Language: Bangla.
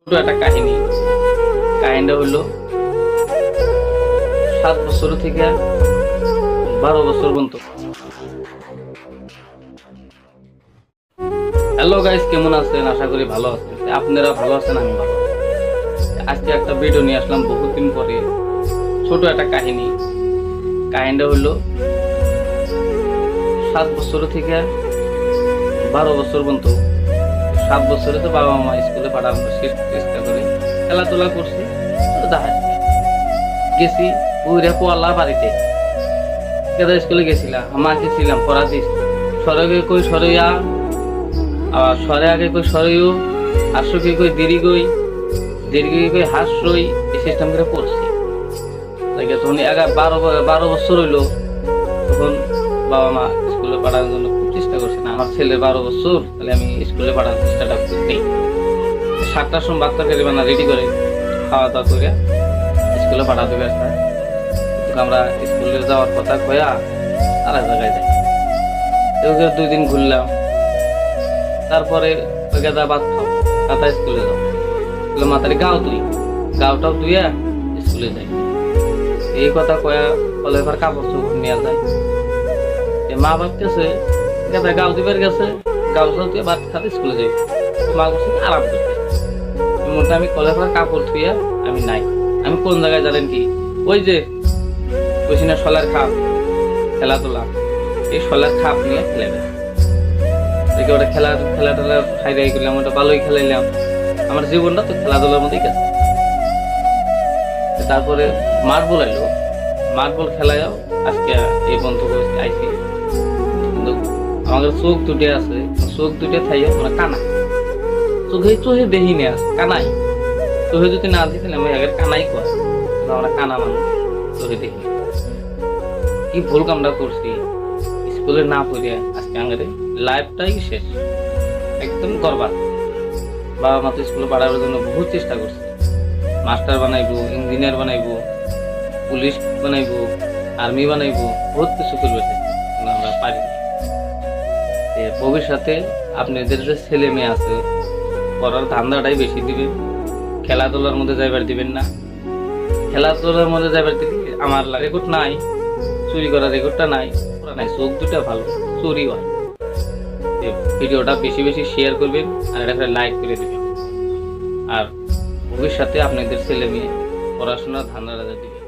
ছোট একটা কাহিনীটা হলো 7 বছর থেকে 12 বছর পর্যন্ত। হ্যালো গাইস, কেমন আছেন? আশা করি ভালো আছেন। আপনারা ভালো আছেন, আমি ভালো আছি। আজকে একটা ভিডিও নিয়ে আসলাম বহুদিন পরে। ছোট একটা কাহিনীটা হলো 7 বছর থেকে 12 বছর পর্যন্ত। 7 বছরে তো বাবা মা স্কুলে পাঠানো চেষ্টা করে, খেলাধুলা করছি, গেছি বুড়া পোয়ালা বাড়িতে কেদা স্কুলে গেছিলাম, আমাকে ছিলাম পড়া দিস সরগে কই সরইয়া, আবার সরে আগে কই সরইও, হাস্যকে কই দেরি কই কই হাস্যই, এই সিস্টেম করে পড়ছি। তাকে তখন 12 বছর হইলো, তখন বাবা মা স্কুলে পাঠানোর জন্য খুব চেষ্টা করছে না। আমার ছেলে 12 বছর, তাহলে আমি স্কুলে পাঠানোর চেষ্টাটা করতেই 7টার সময় বাচ্চাকে রেডি করে খাওয়া দাওয়া করে স্কুলে পাঠাতে ব্যস্ত। কিন্তু আমরা স্কুলে যাওয়ার কথা কয়া আর এক জায়গায় যাই। 2 দিন ঘুরলাম, তারপরে গাদা ভাত খাও, গাদা স্কুলে যাও, মাথায় গাওটাও ধুইয়া স্কুলে যাই। এই কথা কয়া বলে এবার কাপড় চোপড় নিয়ে যায়। মা ভাবতেছে গাদা গাও দিবার গেছে, গাও দিয়ে ভাত খাতে স্কুলে যাই। মা বলছে আরাম করতে। মোটা আমি কলেজের কাপড় ধুইয়া আমি নাই। আমি কোন জায়গায় জানেন কি, ওই যে বসিনা শলার খাপ খেলাধুলা, এই শলার খাপ নিয়ে খেলে দেখে ওটা খেলাধুলা খাইরাই করলাম, ওটা ভালোই খেলাইলাম। আমার জীবনটা তো খেলাধুলার মধ্যেই গেছে। তারপরে মার্বল আইলো, মার্বল খেলায়ও আজকে এই বন্ধু আইসি। কিন্তু আমাদের চোখ দুটে আছে, চোখ দুটে থাইয়া আমরা কানা, চোখে দেখি না কানাই। চোখে যদি না দেখি আমি আগের কানাই কয়, আমরা কানা মানুষ, চোখে দেখি। কি ভুল কামটা করছি, স্কুলে না পড়ে আজকে আমাদের লাইফটাই শেষ, একদম বরবাদ। বাবা মা তো স্কুলে পড়াবার জন্য বহুত চেষ্টা করছে, মাস্টার বানাইবো, ইঞ্জিনিয়ার বানাইবো, পুলিশ বানাইবো, আর্মি বানাইবো, বহুত কিছু করবে, কিন্তু আমরা পারিনি। ভবিষ্যতে আপনাদের যে ছেলে মেয়ে আছে, পড়ার ধান্দাটাই বেশি দিবেন, খেলাধুলার মধ্যে যাইবার দিবেন না। খেলাধুলার মধ্যে যাইবার দিলে আমার রেকর্ড নাই, চুরি করার রেকর্ডটা নাই, ওরা নাই, চোখ দুটা ভালো, চুরি হয়। ভিডিওটা বেশি বেশি শেয়ার করবেন আর এটা লাইক করে দেবেন। আর ভবিষ্যতে আপনাদের ছেলে মেয়ে পড়াশোনার ধান্দাটা দিবেন।